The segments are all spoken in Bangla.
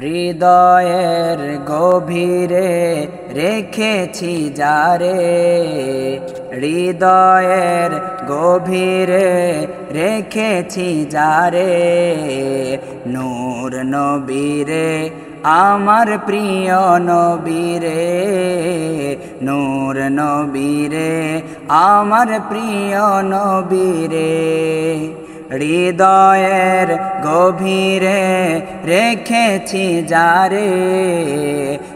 হৃদয়ের গভীরে রেখেছি যারে, হৃদয়ের গভীরে রেখেছি যারে, নূর নবীরে আমার প্রিয় নবীরে, নূর নবীরে আমার প্রিয় নবীরে। হৃদয়ের গভীরে রেখেছি যারে,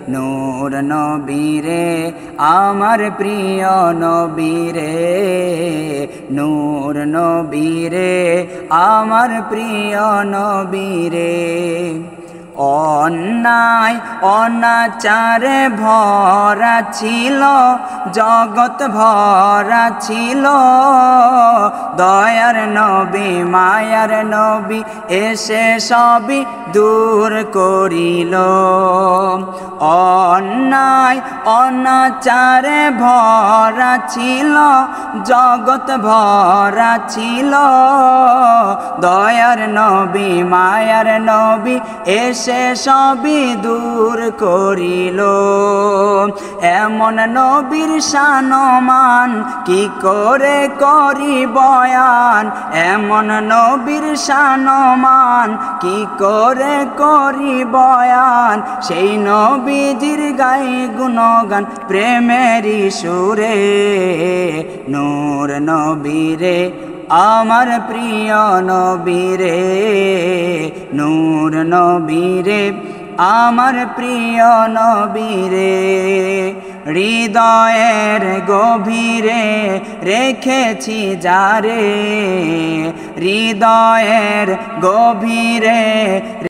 নূর নবীরে আমার প্রিয় নবীরে, নূর নবীরে আমার প্রিয় নবীরে। অন্যায় অনাচারে ভরা ছিল জগৎ, ভরা ছিল দয়ার নবী মায়ার নবী এসে সবই দূর করিল। অন্যায় অনাচারে ভরা ছিল জগৎ, ভরা ছিল দয়ার নবী মায়ার নবী এসে সবই দূর করিল। এমন নবীর শানমান কি করে করি বয়ান, এমন নবীর শানমান কি করে করি বয়ান, সেই নবীজির গাই গুণগান প্রেমেরই সুরে, নূর নবীরে আমার প্রিয় নবীরে, নূর নবীরে আমার প্রিয় নবীরে। হৃদয়ের গভীরে রেখেছি যারে, হৃদয়ের গভীরে